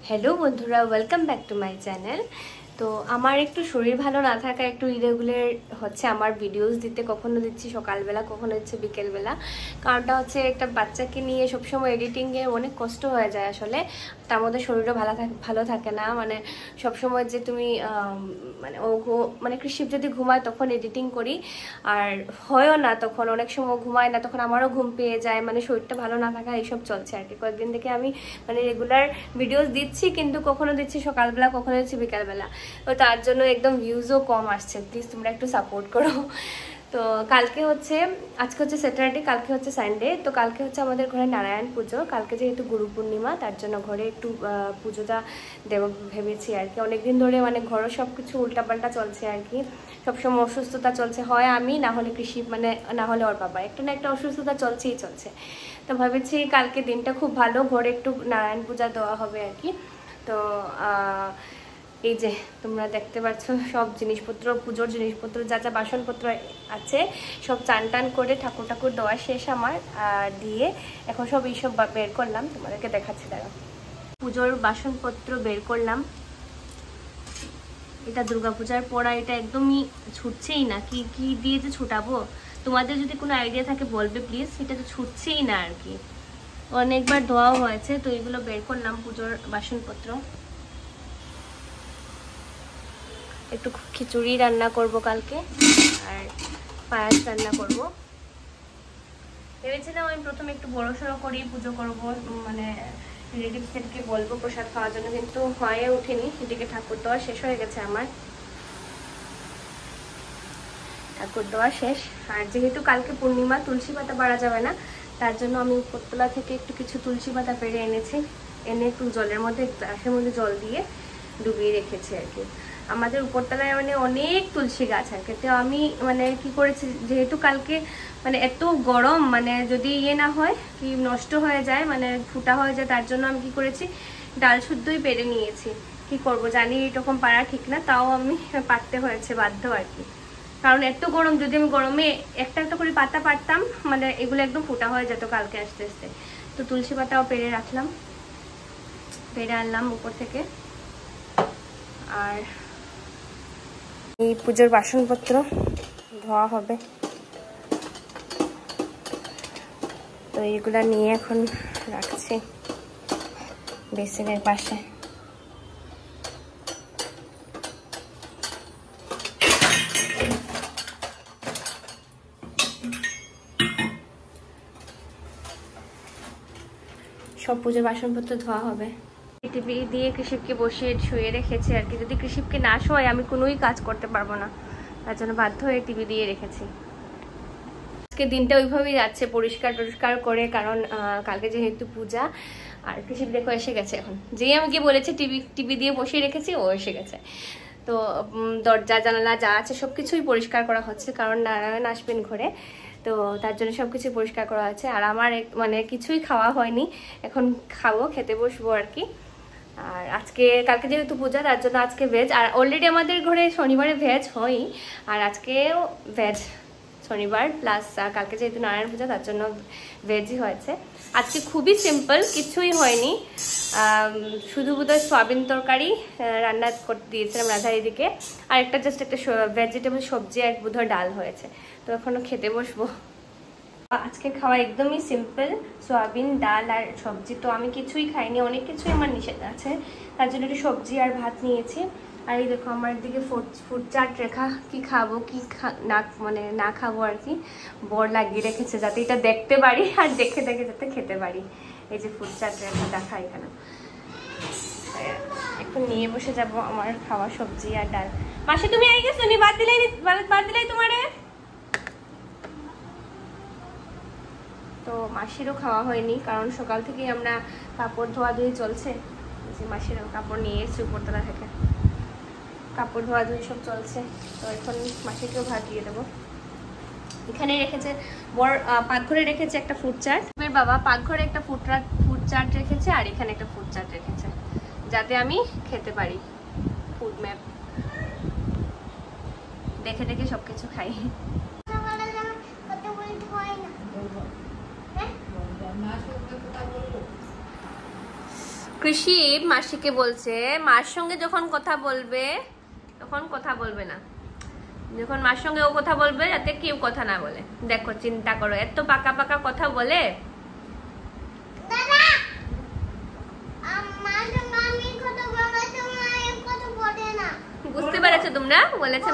Hello बंधुरा welcome back to my channel. तो আমার একটু শরীর ভালো না থাকা একটু ইরেগুলার হচ্ছে আমার ভিডিওস দিতে, কখনো দিচ্ছি সকালবেলা কখনো দিচ্ছি বিকেলবেলা। কারণটা হচ্ছে একটা বাচ্চাকে নিয়ে সবসময় এডিটিংয়ে অনেক কষ্ট হয়ে যায় আসলে, তার মধ্যে শরীরও ভালো থাকে না। মানে সবসময় যে তুমি মানে কৃষিপ যদি ঘুমায় তখন এডিটিং করি, আর হয়ও না তখন, অনেক সময় ঘুমায় না তখন আমারও ঘুম পেয়ে যায়, মানে শরীরটা ভালো না থাকা এইসব চলছে আর কি। কয়েকদিন থেকে আমি মানে রেগুলার ভিডিওস দিচ্ছি, কিন্তু কখনো দিচ্ছি সকালবেলা কখনো দিচ্ছি বিকালবেলা, তো তার জন্য একদম ভিউজও কম আসছে। প্লিজ তোমরা একটু সাপোর্ট করো। তো কালকে হচ্ছে, আজকে হচ্ছে স্যাটারডে, কালকে হচ্ছে সানডে। তো কালকে হচ্ছে আমাদের ঘরে নারায়ণ পুজো। কালকে যেহেতু গুরু পূর্ণিমা, তার জন্য ঘরে একটু পুজোটা দেব ভেবেছি আর কি। অনেকদিন ধরে মানে ঘরে সব কিছু উল্টাপাল্টা চলছে আর কি, সবসময় অসুস্থতা চলছে, হয় আমি না হলে কৃষি, মানে না হলে ওর বাবা, একটা না একটা অসুস্থতা চলছেই চলছে। তো ভেবেছি কালকে দিনটা খুব ভালো, ঘরে একটু নারায়ণ পূজা দেওয়া হবে আর কি। তো এই যে তোমরা দেখতে পাচ্ছ সব জিনিসপত্র, পুজোর জিনিসপত্র যা যা বাসনপত্র আছে সব চান টান করে ঠাকুর দেওয়া শেষ আমার, দিয়ে এখন সব এইসব বের করলাম, তোমাদেরকে দেখাচ্ছি। দাঁড়াও, পুজোর বাসনপত্র বের করলাম। এটা দুর্গাপূজার পড়া, এটা একদমই ছুটছেই না, কি কি দিয়ে যে ছুটাবো, তোমাদের যদি কোনো আইডিয়া থাকে বলবে প্লিজ। এটা তো ছুটছেই না আর কি, অনেকবার ধোয়াও হয়েছে। তো এগুলো বের করলাম, পুজোর বাসনপত্র। একটু খিচুড়ি রান্না করব কালকে, আর পায়েস রান্না করব। ভেবেছিলাম আমি প্রথমে একটু বড়সড় করেই পুজো করব, মানে রিলেটিভসদেরকে বলবো প্রসাদ খাওয়ার জন্য, কিন্তু হয়ে ওঠেনি। এদিকে ঠাকুর দেওয়া শেষ হয়ে গেছে আমার, ঠাকুর দেওয়া শেষ। আর যেহেতু কালকে পূর্ণিমা, তুলসী পাতা বাড়া যাবে না, তার জন্য আমি উপরতলা থেকে একটু কিছু তুলসী পাতা পেরে এনেছি, এনে একটু জলের মধ্যে, গ্লাসের মধ্যে জল দিয়ে ডুবিয়ে রেখেছি আর কি। আমাদের উপরতলায় মানে অনেক তুলসী গাছ আর কি। তো আমি মানে কি করেছি, যেহেতু কালকে মানে এত গরম, মানে যদি ইয়ে না হয় কি নষ্ট হয়ে যায়, মানে ফুটা হয়ে যায়, তার জন্য আমি কি করেছি, ডাল শুদ্ধই পেরে নিয়েছি। কি করব জানি এরকম পারা ঠিক না, তাও আমি পারতে হয়েছে বাধ্য আর কি। কারণ এত গরম, যদি আমি গরমে একটা একটা করে পাতা পারতাম, মানে এগুলো একদম ফোটা হয়ে যেত কালকে আস্তে আস্তে। তো তুলসী পাতাও পেরে রাখলাম, পেরে আনলাম উপর থেকে। আর এই পুজোর বাসনপত্র ধোয়া হবে, তো এইগুলা নিয়ে এখন রাখছি বেসিনের পাশে। সব পুজোর বাসনপত্র ধোয়া হবে। টিভি দিয়ে কৃষিপকে বসিয়ে শুয়ে রেখেছি আর কি। যদি কৃষিপকে না শোয় আমি কোনোই কাজ করতে পারবো না, তার জন্য বাধ্য হয়ে টিভি দিয়ে রেখেছি। আজকে দিনটা ওইভাবেই যাচ্ছে, পরিষ্কার টরিষ্কার করে, কারণ কালকে যেহেতু পূজা। আর কৃষিপ দেখো এসে গেছে এখন, যেই আমি গিয়ে বলেছি টিভি দিয়ে বসিয়ে রেখেছি, ও এসে গেছে। তো দরজা জানালা যা আছে সবকিছুই পরিষ্কার করা হচ্ছে, কারণ নারায়ণ আসবেন ঘরে, তো তার জন্য সবকিছু পরিষ্কার করা হচ্ছে। আর আমার মানে কিছুই খাওয়া হয়নি, এখন খাবো, খেতে বসবো আর কি। আর কালকে যেহেতু পূজা, তার জন্য আজকে ভেজ। আর অলরেডি আমাদের ঘরে শনিবারে ভেজ হয়ই, আর আজকেও ভেজ শনিবার প্লাস, আর কালকে যেহেতু নারায়ণ পূজা তার জন্য ভেজই হয়েছে। আজকে খুবই সিম্পল, কিছুই হয়নি, শুধু বোধহয় সয়াবিন তরকারি রান্না করতে দিয়েছিলাম রাধারিদিকে, আর একটা জাস্ট একটা ভেজিটেবল সবজি আর বোধহয় ডাল হয়েছে। তো এখনো খেতে বসবো। আজকে খাওয়া একদমই সিম্পল, সয়াবিন ডাল আর সবজি। তো আমি কিছুই খাইনি, অনেক কিছুই আমার নিষেধ আছে, তার জন্য একটু সবজি আর ভাত নিয়েছি। আর এই দেখো আমার দিকে ফুড চার্ট রেখা, কি খাবো কি মানে না খাবো আর কি বর লাগিয়ে রেখেছে, যাতে এটা দেখতে পারি আর দেখে দেখে যাতে খেতে পারি। এই যে ফুড চার্ট রেখা দেখা এখানে। এখন নিয়ে বসে যাব আমার খাওয়া সবজি আর ডাল। মাসি তুমি আই গেছো নি, বাদ দিলাই তোমারে। তো মাসিরও খাওয়া হয়নি, কারণ সকাল থেকেই আমরা কাপড় ধোয়া ধুয়ে চলছে। যে মাসিরও কাপড় নিয়ে এসেছি উপরতলা থেকে, কাপড় ধোয়া ধুয়ে সব চলছে। তো এখন মাসিকেও ভাত দিয়ে দেবো। এখানে রেখেছে বর, পাকঘরে রেখেছে একটা ফুড চার্ট, বাবা পাকঘরে একটা ফুড চার্ট রেখেছে, আর এখানে একটা ফুড চার্ট রেখেছে, যাতে আমি খেতে পারি। ফুড ম্যাপ দেখে দেখে সবকিছু খাই। কৃষি মাসিকে বলছে মার সঙ্গে যখন কথা বলবে তখন কথা বলবে না, যখন মার সঙ্গে ও কথা বলবে যাতে কেউ কথা না বলে। দেখো চিন্তা করো, এত পাকা পাকা কথা বলে। বুঝতে পেরেছো তোমরা? বলেছে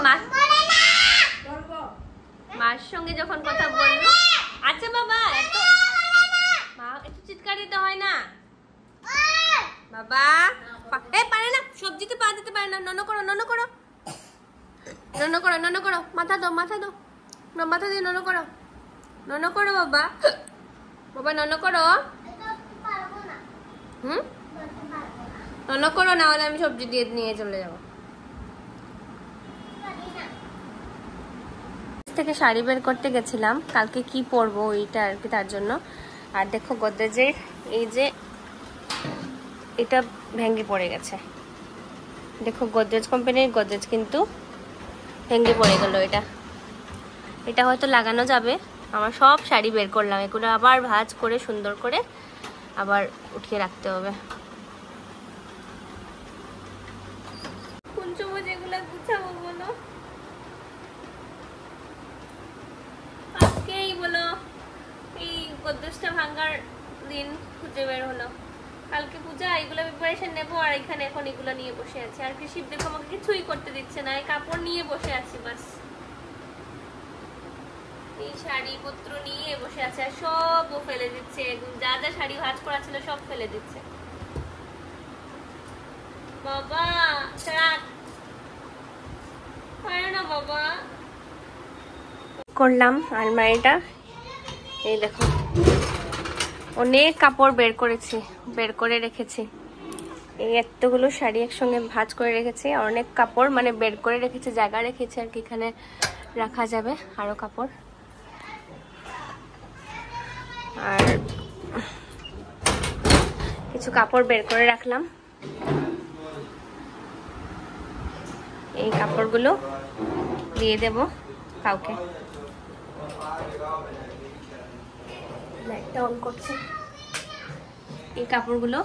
মার সঙ্গে যখন কথা বলবো। আচ্ছা বাবা, এত চিৎকার দিতে হয় না বাবা। পারে না, সবজিতে পা দিতে পারে না। নন করো, নন করো, নন করো, নন করো, মাথা দাও, মাথা দাও, মাথা দিয়ে নন করো, নন করো বাবা, বাবা নন করো। নন করো, না হলে আমি সবজি দিয়ে নিয়ে চলে যাবো। থেকে শাড়ি বের করতে গেছিলাম, কালকে কি পরবো ওইটা আর কি, তার জন্য। আর দেখো গোদরেজের এই যে এটা ভেঙে পড়ে গেছে। দেখো গোদরেজ কোম্পানির গোদরেজ কিন্তু ভেঙে পড়ে গেল। এটা হয়তো লাগানো যাবে। আমার সব শাড়ি বের করলাম, এগুলো আবার ভাঁজ করে সুন্দর করে আবার উঠিয়ে রাখতে হবে। কোন সময় এগুলো গুছাবো বলো? আজকেই বলো এই গোদরেজটা ভাঙার দিন খুঁজে বের হলো। কালকে পূজা, এগুলো প্রিপারেশন নেবো। আর এখানে এখন এগুলো নিয়ে বসে আছি। আর কৃষি দেখো আমাকে কিছুই করতে দিচ্ছে না, এই কাপড় নিয়ে বসে আছি বাস। এই শাড়ি পত্র নিয়ে বসে আছে আর সব ও ফেলে দিচ্ছে। যা যা শাড়ি ভাঁজ করা ছিল সব ফেলে দিচ্ছে। বাবা পারে না বাবা। করলাম আলমারিটা, এই দেখো অনেক কাপড় বের করেছি, বের করে রেখেছি। এই এতগুলো শাড়ি একসঙ্গে ভাঁজ করে রেখেছি। আর অনেক কাপড় মানে বের করে রেখেছি, জায়গা রেখেছি আর কি, এখানে রাখা যাবে আরো কাপড়। আর কিছু কাপড় বের করে রাখলাম। এই কাপড়গুলো দিয়ে দেব কাউকে। লাইটটা অন করছি। এই কাপড়গুলো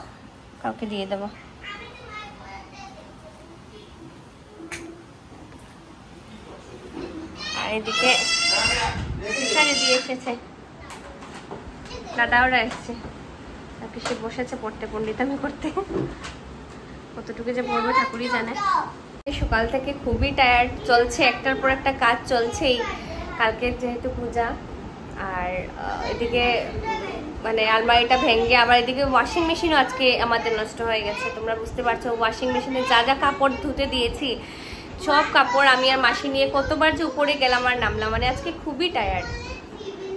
কাউকে দিয়ে দেব। আর এদিকে শাড়ি দিয়ে এসেছে, দাদা ওরা এসছে। আর কৃষি বসেছে পড়তে, পণ্ডিতামি করতে। কতটুকু যে পড়বে ঠাকুরই জানে। সকাল থেকে খুবই টায়ার্ড, চলছে একটার পর একটা কাজ চলছেই। কালকে যেহেতু পূজা, আর এদিকে মানে আলমারিটা ভেঙে আবার এদিকে ওয়াশিং মেশিনও আজকে আমাদের নষ্ট হয়ে গেছে। তোমরা বুঝতে পারছো, ওয়াশিং মেশিনে যা যা কাপড় ধুতে দিয়েছি সব কাপড় আমি আর মাসি নিয়ে কতবার যে উপরে গেলাম আর নামলাম। মানে আজকে খুবই টায়ার্ড।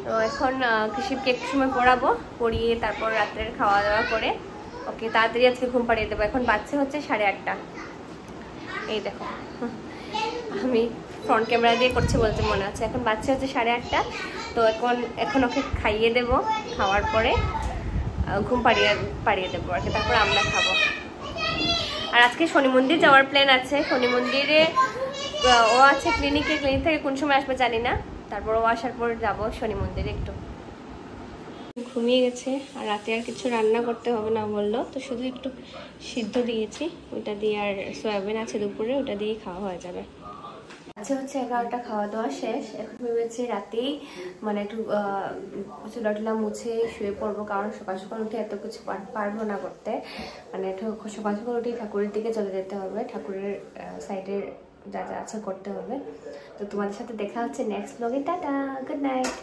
তো এখন কৃষিকে একটু সময় পড়াবো, পড়িয়ে তারপর রাত্রের খাওয়া দাওয়া করে ওকে তাড়াতাড়ি আজকে ঘুম পাড়িয়ে দেবো। এখন বাচ্চা হচ্ছে 8:30। এই দেখো আমি ফ্রন্ট ক্যামেরা দিয়ে করছে বলতে মনে আছে। এখন বাচ্চা হচ্ছে 8:30। তো এখন ওকে খাইয়ে দেব, খাওয়ার পরে ঘুম পাড়িয়ে দেবো আর কি, তারপর আমরা খাবো। আর আজকে শনি মন্দির যাওয়ার প্ল্যান আছে। শনি মন্দিরে ও আছে ক্লিনিকে, ক্লিনিক থেকে কোন সময় আসবে জানি না। তারপর ও আসার পর যাবো শনি মন্দিরে। একটু ঘুমিয়ে গেছে, আর রাতে আর কিছু রান্না করতে হবে না বললো, তো শুধু একটু সিদ্ধ দিয়েছি, ওইটা দিয়ে আর সয়াবিন আছে দুপুরে, ওটা দিয়েই খাওয়া হয়ে যাবে। আচ্ছা হচ্ছে 11টা, খাওয়া দাওয়া শেষ। এখন ভেবেছি রাতেই মানে একটু চুলা টুলা মুছে শুয়ে পড়বো, কারণ সকাল সকাল উঠে এত কিছু পারবো না করতে। মানে একটু সকাল সকাল উঠেই ঠাকুরের দিকে চলে যেতে হবে, ঠাকুরের সাইডের যা যা আছে করতে হবে। তো তোমাদের সাথে দেখা হচ্ছে নেক্সট ব্লগে। Tata, good night.